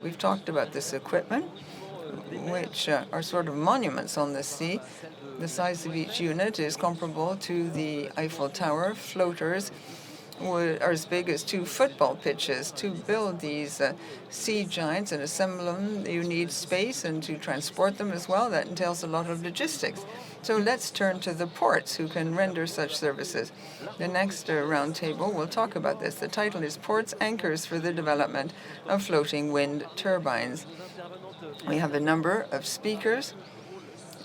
We've talked about this equipment, which are sort of monuments on the sea. The size of each unit is comparable to the Eiffel Tower. Floaters are as big as 2 football pitches. To build these sea giants and assemble them, you need space, and to transport them as well, that entails a lot of logistics. So let's turn to the ports who can render such services. The next round table will talk about this. The title is Ports Anchors for the Development of Floating Wind Turbines. We have a number of speakers.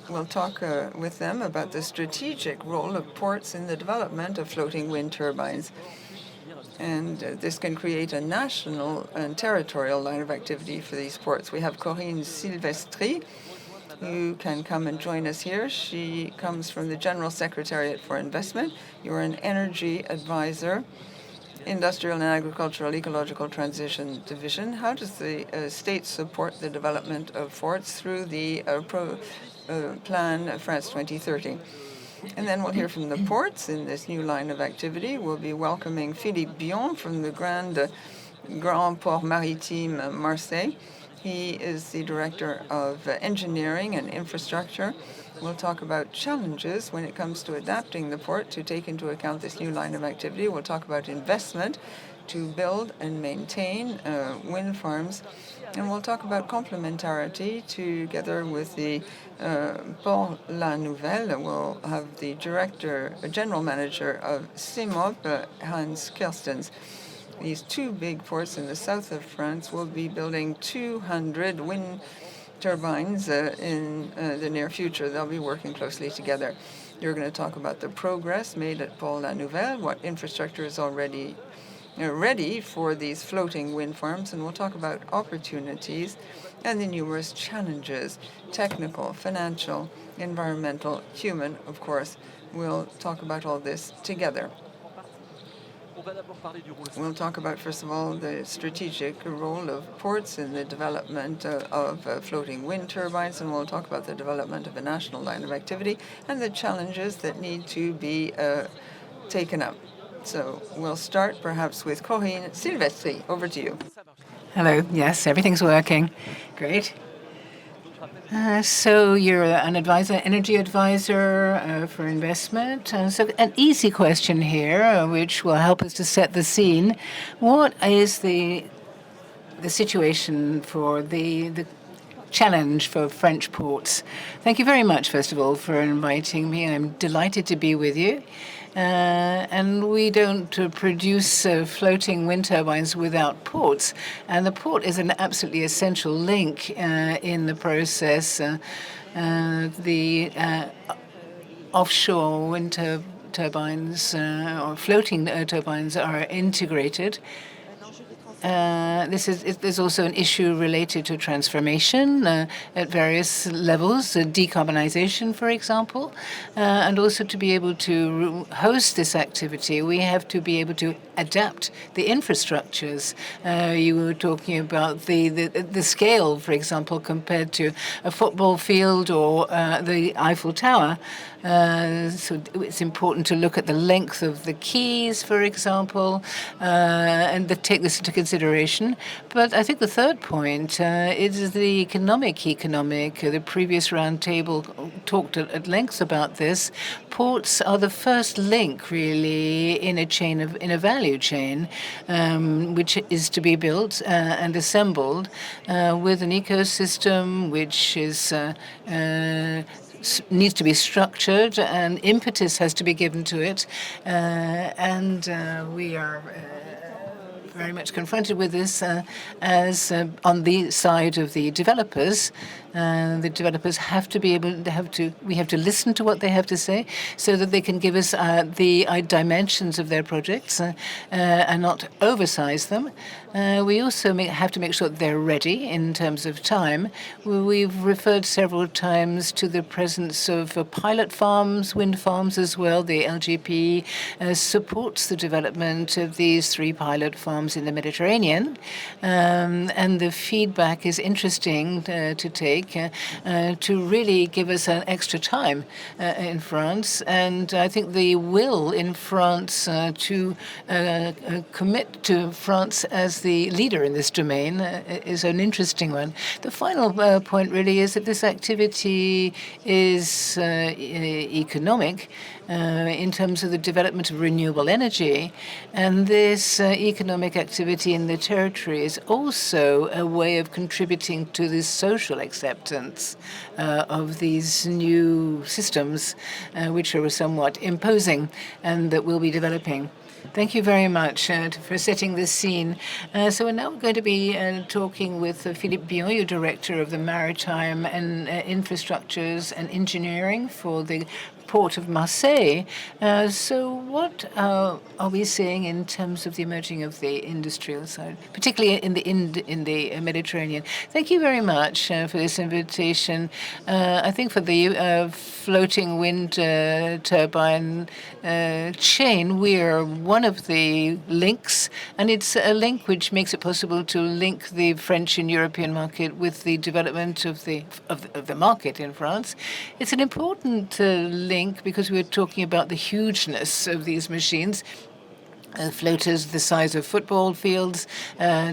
We'll talk with them about the strategic role of ports in the development of floating wind turbines. And this can create a national and territorial line of activity for these ports. We have Corinne Silvestri, who can come and join us here. She comes from the General Secretariat for Investment. You're an energy advisor, Industrial and Agricultural Ecological Transition Division. How does the state support the development of ports through the Plan France 2030? And then we'll hear from the ports in this new line of activity. We'll be welcoming Philippe Bion from the Grand Port Maritime Marseille. He is the Director of Engineering and Infrastructure. We'll talk about challenges when it comes to adapting the port to take into account this new line of activity. We'll talk about investment to build and maintain wind farms. And we'll talk about complementarity together with the Port La Nouvelle. We'll have the General Manager of CEMOP, Hans Kerstens. These 2 big ports in the south of France will be building 200 wind turbines in the near future. They'll be working closely together. You're going to talk about the progress made at Port La Nouvelle, what infrastructure is already ready for these floating wind farms, and we'll talk about opportunities and the numerous challenges, technical, financial, environmental, human, of course. We'll talk about all this together. We'll talk about, first of all, the strategic role of ports in the development of floating wind turbines, and we'll talk about the development of a national line of activity and the challenges that need to be taken up. So we'll start perhaps with Corinne Silvestri. Over to you. Hello. Yes, everything's working. Great. So you're an advisor, energy advisor for investment. So an easy question here, which will help us to set the scene. What is the situation for the challenge for French ports? Thank you very much, first of all, for inviting me. I'm delighted to be with you. And we don't produce floating wind turbines without ports. And the port is an absolutely essential link in the process. The offshore wind turbines or floating turbines are integrated. There's also an issue related to transformation at various levels, decarbonization, for example, and also to be able to host this activity, we have to be able to adapt the infrastructures. You were talking about the scale, for example, compared to a football field or the Eiffel Tower. So it's important to look at the length of the quays, for example, and take this into consideration. But I think the third point is the economic. The previous round table talked at length about this. Ports are the first link, really, in a value chain, which is to be built and assembled with an ecosystem which is needs to be structured, and impetus has to be given to it. And we are very much confronted with this as on the side of the developers. The developers have to be able to we have to listen to what they have to say so that they can give us the dimensions of their projects and not oversize them. We also have to make sure that they're ready in terms of time. We've referred several times to the presence of pilot farms, wind farms as well. The LGP supports the development of these 3 pilot farms in the Mediterranean, and the feedback is interesting to take. take to really give us an extra time in France. And I think the will in France to commit to France as the leader in this domain is an interesting one. The final point really is that this activity is economic in terms of the development of renewable energy. And this economic activity in the territory is also a way of contributing to the social acceptance of these new systems, which are somewhat imposing and that we'll be developing. Thank you very much for setting this scene. So we're now going to be talking with Philippe Bion, your Director of the Maritime and Infrastructures and Engineering for the Port of Marseille. So what are we seeing in terms of the emerging of the industrial side, particularly in the Mediterranean? Thank you very much for this invitation. I think for the floating wind turbine chain, we are one of the links, and it's a link which makes it possible to link the French and European market with the development of the market in France. It's an important link because we're talking about the hugeness of these machines. Floaters the size of football fields,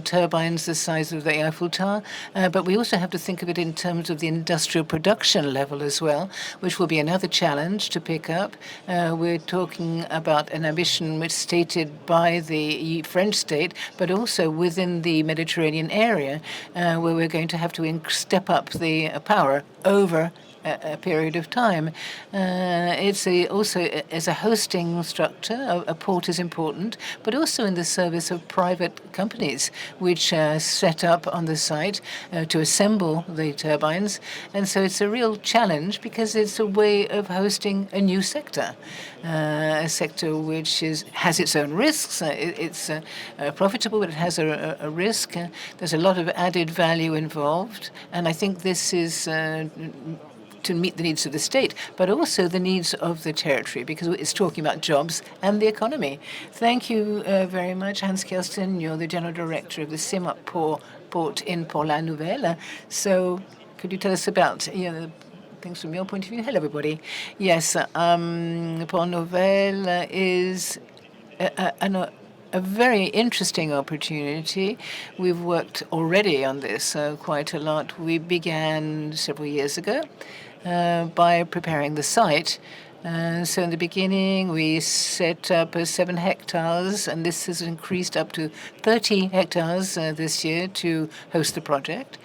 turbines the size of the Eiffel Tower. But we also have to think of it in terms of the industrial production level as well, which will be another challenge to pick up. We're talking about an ambition which is stated by the French state, but also within the Mediterranean area, where we're going to have to step up the power over a period of time. It's also as a hosting structure, a port is important, but also in the service of private companies which set up on the site to assemble the turbines. And so it's a real challenge because it's a way of hosting a new sector, a sector which has its own risks. It's profitable, but it has a risk. There's a lot of added value involved, and I think this is to meet the needs of the state, but also the needs of the territory, because it's talking about jobs and the economy. Thank you very much, Hans Kirsten. You're the General Director of the CIMAP port in Nouvelle. So could you tell us about things from your point of view? Hello, everybody. Yes, Port Nouvelle is a very interesting opportunity. We've worked already on this quite a lot. We began several years ago by preparing the site. So in the beginning, we set up 7 hectares, and this has increased up to 30 hectares this year to host the project.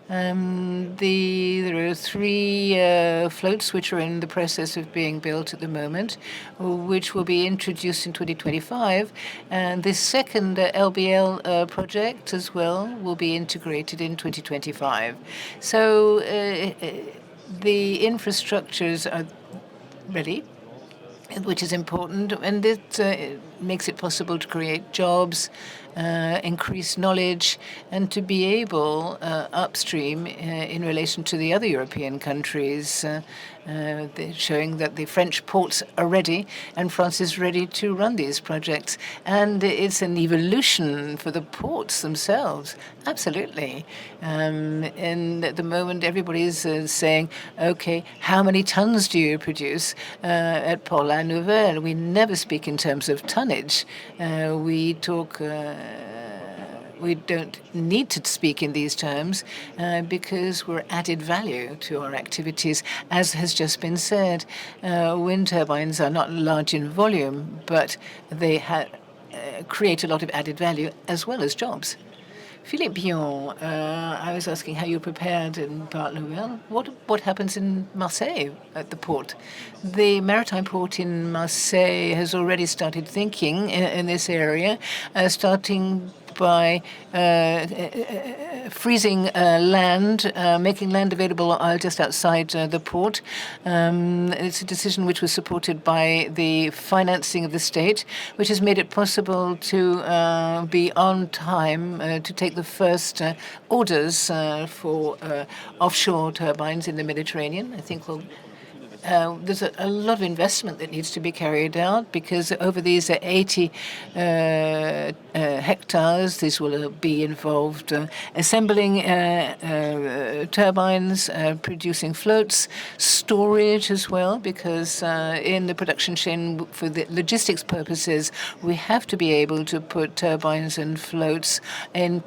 There are 3 floats which are in the process of being built at the moment, which will be introduced in 2025. And this second LBL project as well will be integrated in 2025. So the infrastructures are ready, which is important, and it makes it possible to create jobs, increase knowledge, and to be able upstream in relation to the other European countries, showing that the French ports are ready and France is ready to run these projects. And it's an evolution for the ports themselves, absolutely. And at the moment, everybody's saying, okay, how many tons do you produce at Port Nouvelle? We never speak in terms of tonnage. We talk. We don't need to speak in these terms because we're added value to our activities. As has just been said, wind turbines are not large in volume, but they create a lot of added value as well as jobs. Philippe Bion, I was asking how you prepared in Port Nouvelle. What happens in Marseille at the port? The maritime port in Marseille has already started thinking in this area, starting by freezing land, making land available just outside the port. It's a decision which was supported by the financing of the state, which has made it possible to be on time to take the first orders for offshore turbines in the Mediterranean. I think there's a lot of investment that needs to be carried out because over these 80 hectares, this will be involved assembling turbines, producing floats, storage as well, because in the production chain for the logistics purposes, we have to be able to put turbines and floats in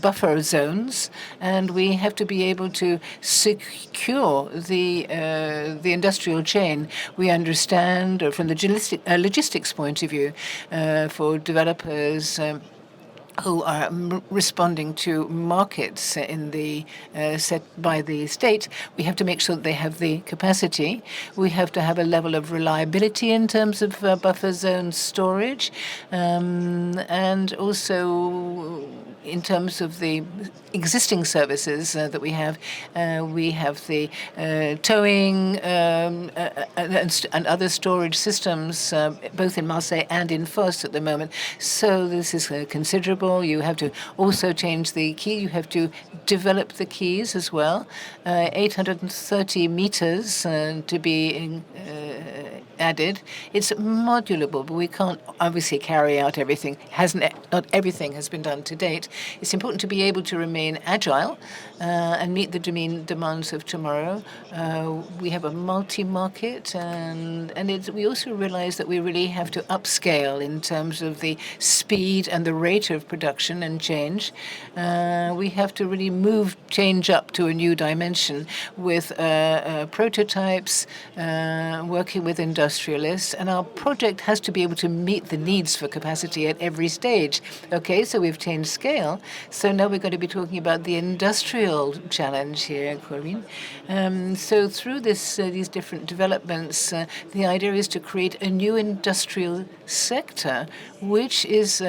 buffer zones, and we have to be able to secure the industrial chain. We understand from the logistics point of view for developers who are responding to markets in the set by the state, we have to make sure that they have the capacity. We have to have a level of reliability in terms of buffer zone storage, and also in terms of the existing services that we have the towing and other storage systems, both in Marseille and in Fos at the moment. So this is considerable. You have to also change the quay. You have to develop the quays as well. 830 meters to be added. It's modulable, but we can't obviously carry out everything. Not everything has been done to date. It's important to be able to remain agile and meet the demands of tomorrow. We have a multi-market, and we also realize that we really have to upscale in terms of the speed and the rate of production and change. We have to really change up to a new dimension with prototypes, working with industrialists, and our project has to be able to meet the needs for capacity at every stage. Okay, so we've changed scale. So now we're going to be talking about the industrial challenge here, Corinne. So through these different developments, the idea is to create a new industrial sector, which is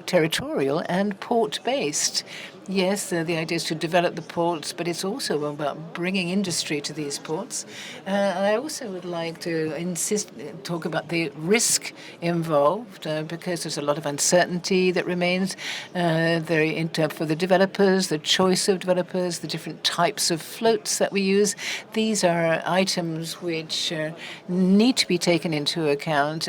territorial and port-based. Yes, the idea is to develop the ports, but it's also about bringing industry to these ports. I also would like to talk about the risk involved, because there's a lot of uncertainty that remains for the developers, the choice of developers, the different types of floats that we use. These are items which need to be taken into account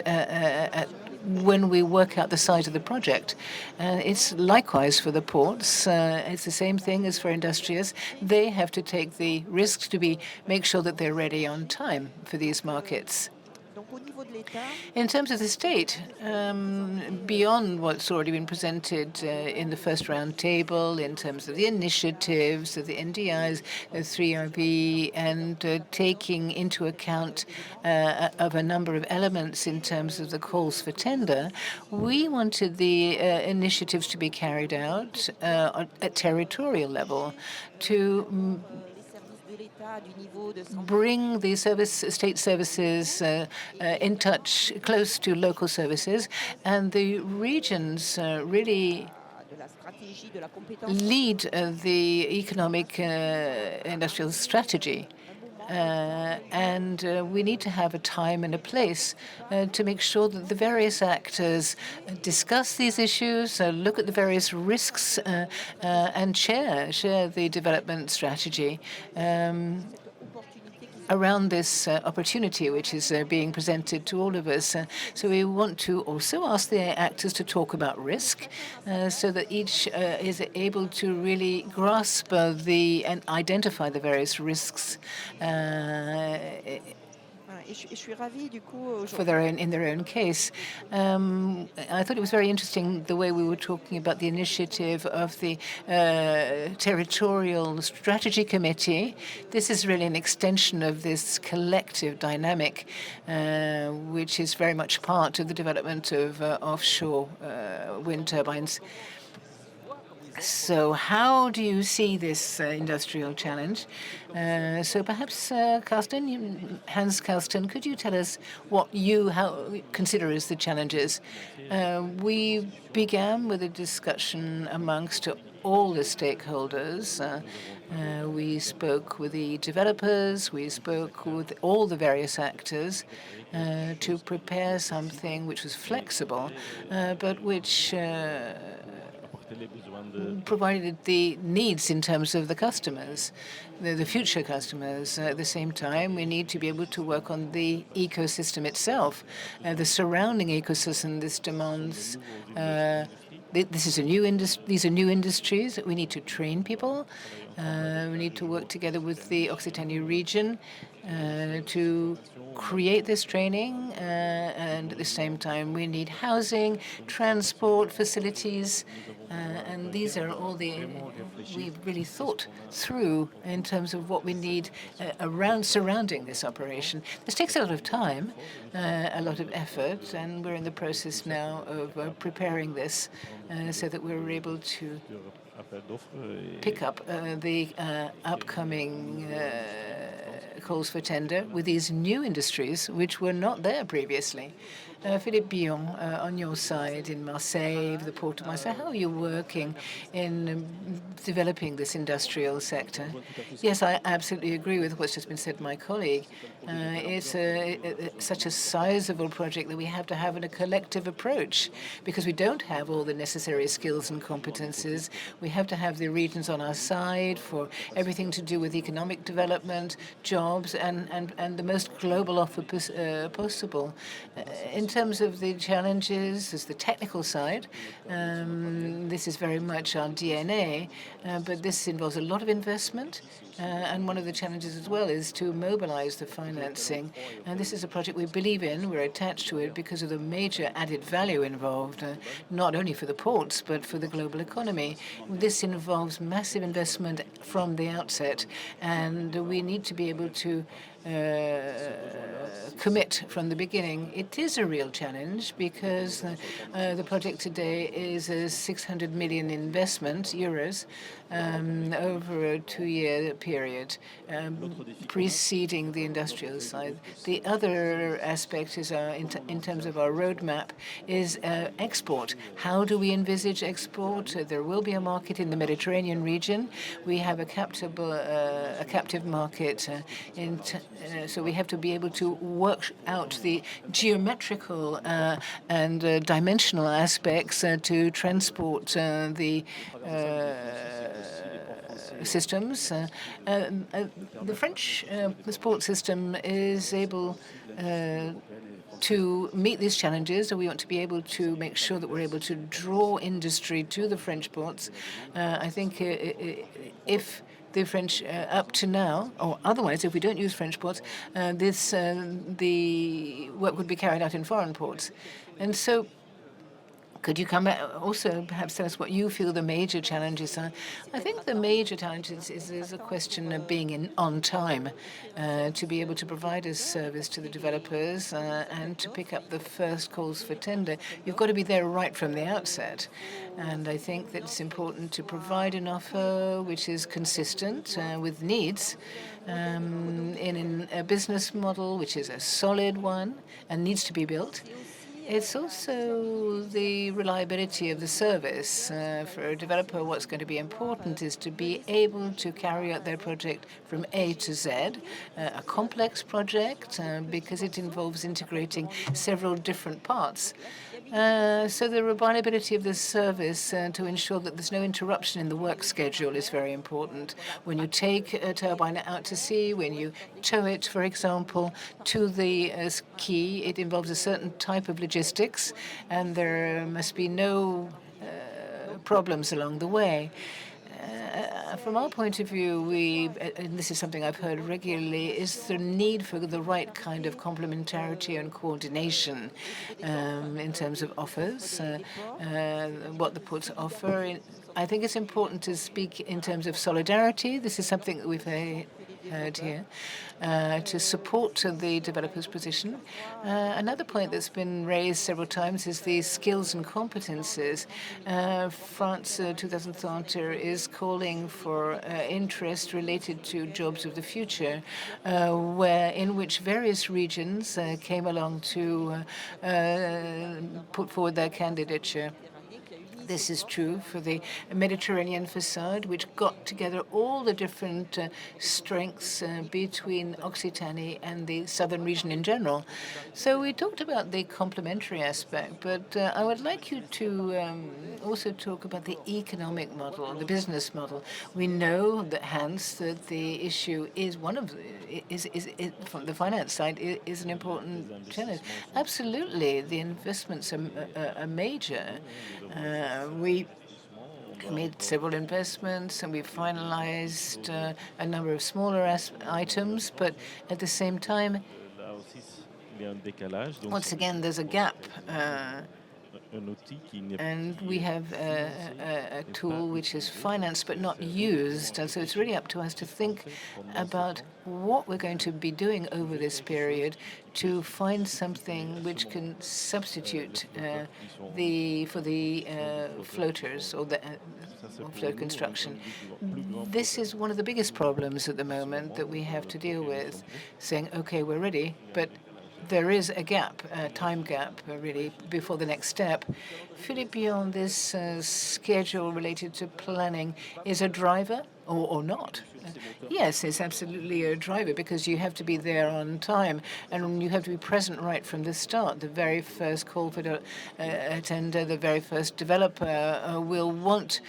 when we work out the size of the project. It's likewise for the ports. It's the same thing as for industrials. They have to take the risks to make sure that they're ready on time for these markets. In terms of the state, beyond what's already been presented in the first round table, in terms of the initiatives of the NDIs, the 3RB, and taking into account of a number of elements in terms of the calls for tender, we wanted the initiatives to be carried out at territorial level to bring the state services in touch, close to local services, and the regions really lead the economic industrial strategy. And we need to have a time and a place to make sure that the various actors discuss these issues, look at the various risks, and share the development strategy around this opportunity which is being presented to all of us. So we want to also ask the actors to talk about risk so that each is able to really grasp and identify the various risks in their own case. I thought it was very interesting the way we were talking about the initiative of the Territorial Strategy Committee. This is really an extension of this collective dynamic, which is very much part of the development of offshore wind turbines. So how do you see this industrial challenge? So perhaps, Hans Carsten, could you tell us what you consider as the challenges? We began with a discussion amongst all the stakeholders. We spoke with the developers, we spoke with all the various actors to prepare something which was flexible, but which provided the needs in terms of the customers, the future customers. At the same time, we need to be able to work on the ecosystem itself, the surrounding ecosystem. This demands. This is a new these are new industries. We need to train people. We need to work together with the Occitanie region to create this training, and at the same time, we need housing, transport facilities, and these are all we've really thought through in terms of what we need around surrounding this operation. This takes a lot of time, a lot of effort, and we're in the process now of preparing this so that we're able to pick up the upcoming calls for tender with these new industries which were not there previously. Philippe Billon, on your side in Marseille, the port of Marseille, how are you working in developing this industrial sector? Yes, I absolutely agree with what's just been said by my colleague. It's such a sizable project that we have to have a collective approach because we don't have all the necessary skills and competences. We have to have the regions on our side for everything to do with economic development, jobs, and the most global offer possible. In terms of the challenges, there's the technical side. This is very much our DNA, but this involves a lot of investment. And one of the challenges as well is to mobilize the financing. And this is a project we believe in. We're attached to it because of the major added value involved, not only for the ports, but for the global economy. This involves massive investment from the outset, and we need to be able to commit from the beginning. It is a real challenge because the project today is a 600 million investment euros over a 2-year period preceding the industrial side. The other aspect is in terms of our roadmap is export. How do we envisage export? There will be a market in the Mediterranean region. We have a captive market so we have to be able to work out the geometrical and dimensional aspects to transport the systems. The French transport system is able to meet these challenges, so we want to be able to make sure that we're able to draw industry to the French ports. I think if the French up to now, or otherwise, if we don't use French ports, the work would be carried out in foreign ports. And so could you come back also perhaps tell us what you feel the major challenges are? I think the major challenges is a question of being on time to be able to provide a service to the developers and to pick up the first calls for tender. You've got to be there right from the outset. And I think that it's important to provide an offer which is consistent with needs in a business model which is a solid one and needs to be built. It's also the reliability of the service. For a developer, what's going to be important is to be able to carry out their project from A to Z, a complex project because it involves integrating several different parts. So the reliability of the service to ensure that there's no interruption in the work schedule is very important. When you take a turbine out to sea, when you tow it, for example, to the quay, it involves a certain type of logistics, and there must be no problems along the way. From our point of view, and this is something I've heard regularly, is the need for the right kind of complementarity and coordination in terms of offers, what the ports offer. I think it's important to speak in terms of solidarity. This is something that we've heard here, to support the developer's position. Another point that's been raised several times is the skills and competences. France 2030 is calling for interest related to jobs of the future, in which various regions came along to put forward their candidature. This is true for the Mediterranean facade, which got together all the different strengths between Occitanie and the southern region in general. So we talked about the complementary aspect, but I would like you to also talk about the economic model, the business model. We know that Hans, that the issue is one of is from the finance side is an important challenge. Absolutely, the investments are major. We made several investments and we finalized a number of smaller items, but at the same time, once again, there's a gap. And we have a tool which is financed but not used. And so it's really up to us to think about what we're going to be doing over this period to find something which can substitute for the floaters or the float construction. This is one of the biggest problems at the moment that we have to deal with, saying, okay, we're ready, but there is a gap, a time gap, really, before the next step. Philippe, beyond this schedule related to planning, is a driver or not? Yes, it's absolutely a driver because you have to be there on time and you have to be present right from the start. The very first call for the tender, the very first developer will want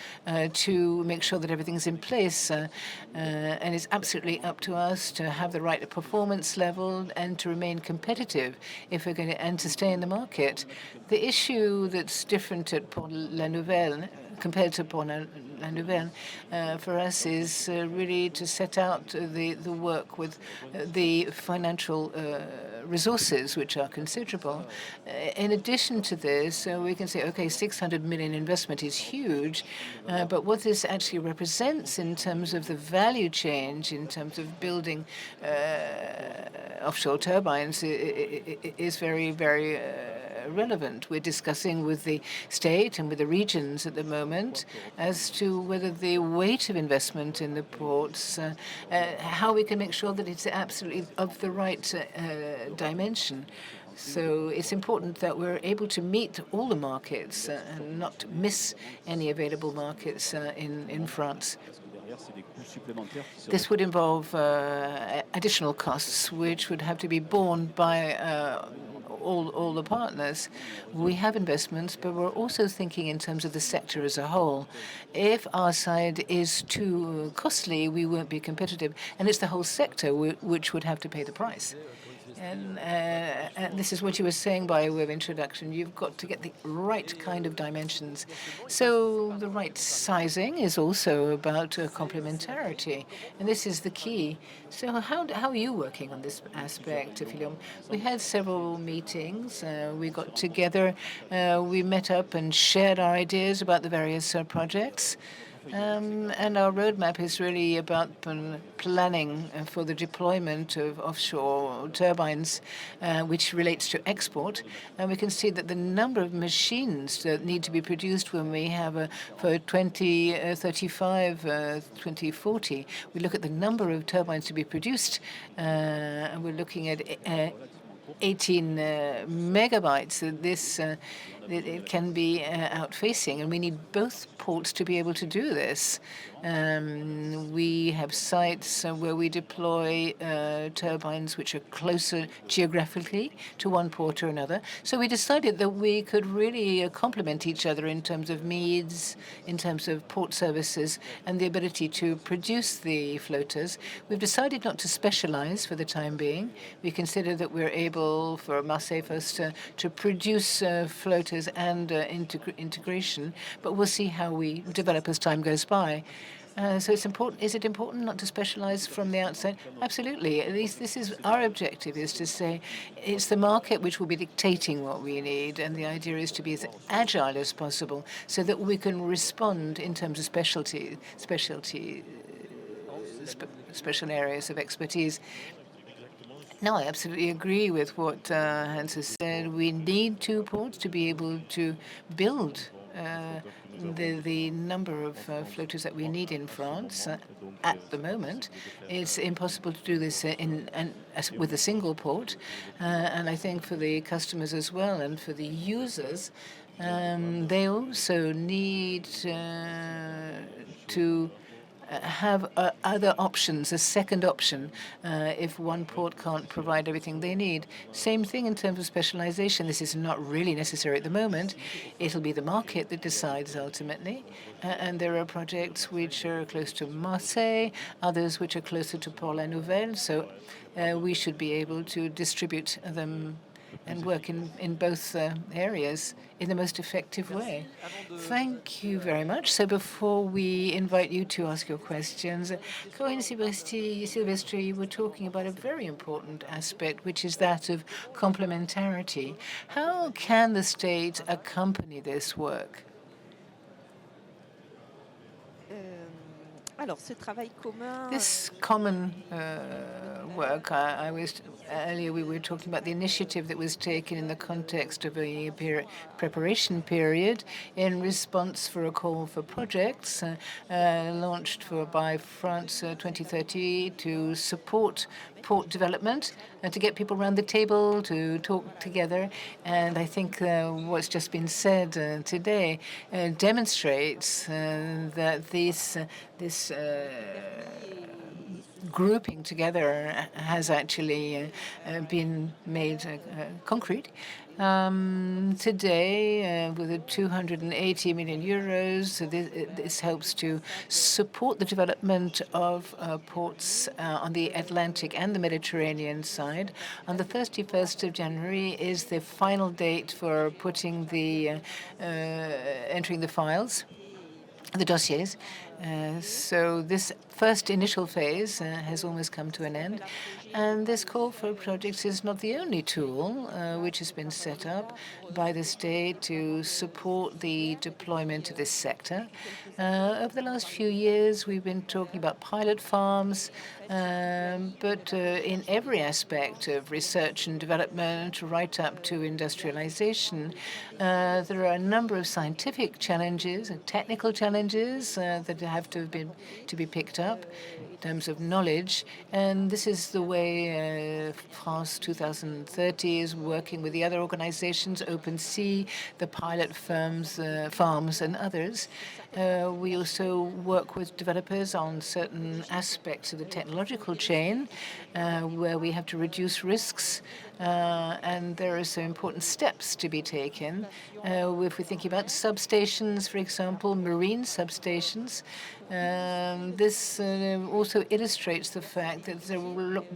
to make sure that everything's in place. And it's absolutely up to us to have the right performance level and to remain competitive if we're going to, and to stay in the market. The issue that's different at Port La Nouvelle compared to Port La Nouvelle for us is really to set out the work with the financial resources, which are considerable. In addition to this, we can say, okay, 600 million investment is huge, but what this actually represents in terms of the value change, in terms of building offshore turbines, is very, very relevant. We're discussing with the state and with the regions at the moment as to whether the weight of investment in the ports, how we can make sure that it's absolutely of the right dimension. So it's important that we're able to meet all the markets and not miss any available markets in France. This would involve additional costs, which would have to be borne by all the partners. We have investments, but we're also thinking in terms of the sector as a whole. If our side is too costly, we won't be competitive, and it's the whole sector which would have to pay the price. And this is what you were saying by way of introduction. You've got to get the right kind of dimensions. So the right sizing is also about complementarity, and this is the key. So how are you working on this aspect, Philippe? We had several meetings. We got together. We met up and shared our ideas about the various projects. And our roadmap is really about planning for the deployment of offshore turbines, which relates to export. And we can see that the number of machines that need to be produced when we have for 2035, 2040, we look at the number of turbines to be produced, and we're looking at 18 megabytes. This it can be outfacing, and we need both ports to be able to do this. We have sites where we deploy turbines which are closer geographically to one port or another. So we decided that we could really complement each other in terms of needs, in terms of port services, and the ability to produce the floaters. We've decided not to specialize for the time being. We consider that we're able, for Marseille Fos, to produce floaters and integration, but we'll see how we develop as time goes by. So it's important. Is it important not to specialize from the outset? Absolutely. At least this is our objective, is to say it's the market which will be dictating what we need, and the idea is to be as agile as possible so that we can respond in terms of special areas of expertise. No, I absolutely agree with what Hans has said. We need two ports to be able to build the number of floaters that we need in France. At the moment, it's impossible to do this with a single port. And I think for the customers as well and for the users, They also need to have other options, a second option, if one port can't provide everything they need. Same thing in terms of specialization. This is not really necessary at the moment. It'll be the market that decides ultimately. And there are projects which are close to Marseille, others which are closer to Port La Nouvelle. So we should be able to distribute them and work in both areas in the most effective way. Thank you very much. So before we invite you to ask your questions, Corinne Silvestri, you were talking about a very important aspect, which is that of complementarity. How can the state accompany this work? This common work, earlier we were talking about the initiative that was taken in the context of a preparation period in response for a call for projects launched by France 2030 to support port development and to get people around the table to talk together. And I think what's just been said today demonstrates that this grouping together has actually been made concrete. Today, with the 280 million euros, this helps to support the development of ports on the Atlantic and the Mediterranean side. On the 31st of January is the final date for putting the entering the files, the dossiers. So this first initial phase has almost come to an end. And this call for projects is not the only tool which has been set up by the state to support the deployment of this sector. Over the last few years, we've been talking about pilot farms, but in every aspect of research and development, right up to industrialization, there are a number of scientific challenges and technical challenges that have to be picked up in terms of knowledge. And this is the way France 2030 is working with the other organizations, Open Sea, the pilot farms, and others. We also work with developers on certain aspects of the technological chain where we have to reduce risks. And there are some important steps to be taken. If we're thinking about substations, for example, marine substations, this also illustrates the fact that there's a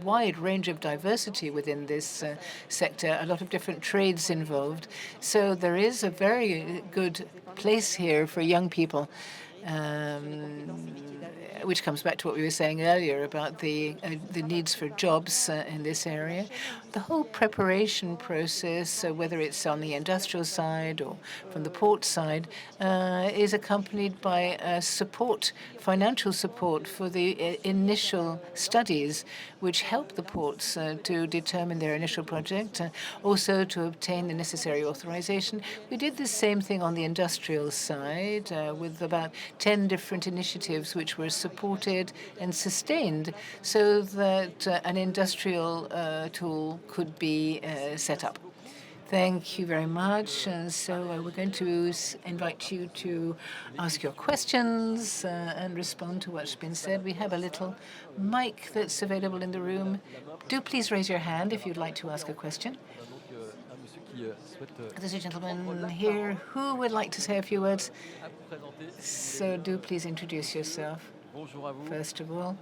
wide range of diversity within this sector, a lot of different trades involved. So there is a very good place here for young people. Which comes back to what we were saying earlier about the needs for jobs in this area. The whole preparation process, whether it's on the industrial side or from the port side, is accompanied by support, financial support for the initial studies, which help the ports to determine their initial project, also to obtain the necessary authorization. We did the same thing on the industrial side with about 10 different initiatives which were supported and sustained so that an industrial tool could be set up. Thank you very much. So we're going to invite you to ask your questions and respond to what's been said. We have a little mic that's available in the room. Do please raise your hand if you'd like to ask a question. There's a gentleman here who would like to say a few words. So do please introduce yourself. First of all,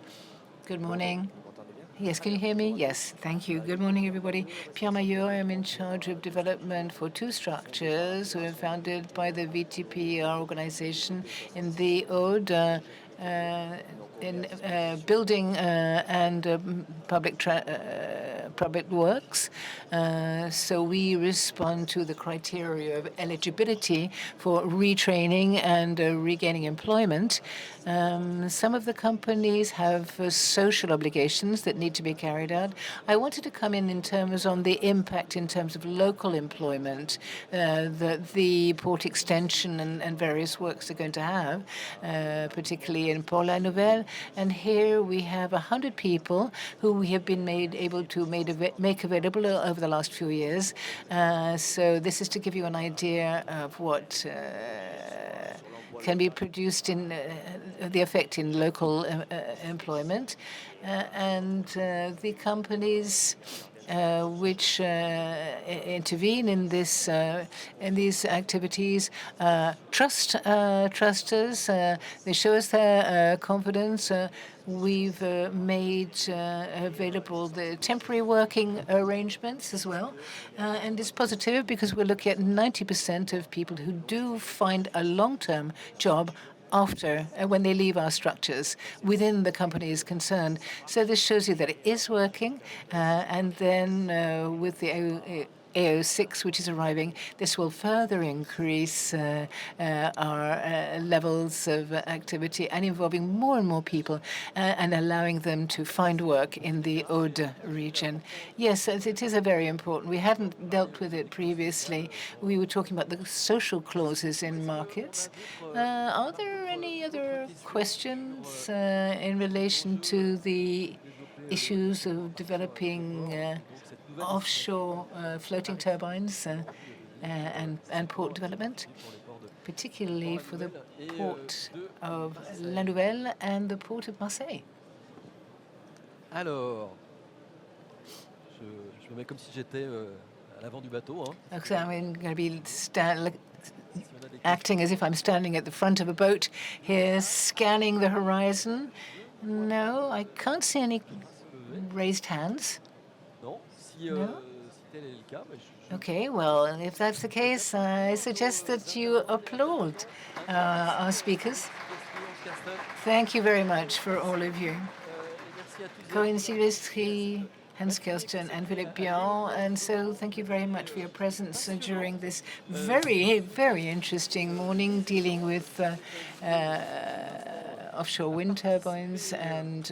good morning. Yes, can you hear me? Yes, thank you. Good morning, everybody. Pierre Maillot, I am in charge of development for two structures founded by the VTP, our organization in the Aude, in building and public works. So we respond to the criteria of eligibility for retraining and regaining employment. Some of the companies have social obligations that need to be carried out. I wanted to come in terms on the impact in terms of local employment that the port extension and various works are going to have, particularly in Port La Nouvelle, and here we have 100 people who we have been able to make available over the last few years. So this is to give you an idea of what can be produced in the effect in local employment, and the companies which intervene in these activities trust us. They show us their confidence. We've made available the temporary working arrangements as well, and it's positive because we're looking at 90% of people who do find a long-term job after when they leave our structures within the companies concerned. So this shows you that it is working, and then with the AO6, which is arriving, this will further increase our levels of activity and involving more and more people and allowing them to find work in the Aude region. Yes, it is a very important. We hadn't dealt with it previously. We were talking about the social clauses in markets. Are there any other questions in relation to the issues of developing offshore floating turbines and port development, particularly for the port of La Nouvelle and the port of Marseille? Alors, je me mets comme si j'étais à l'avant du bateau. Okay, I'm going to be acting as if I'm standing at the front of a boat here, scanning the horizon. No, I can't see any raised hands. No? Okay, well, if that's the case, I suggest that you applaud our speakers. Thank you very much for all of you. Corinne Silvestri, Hans Kirsten, and Philippe Bion. And so thank you very much for your presence during this very, very interesting morning dealing with offshore wind turbines and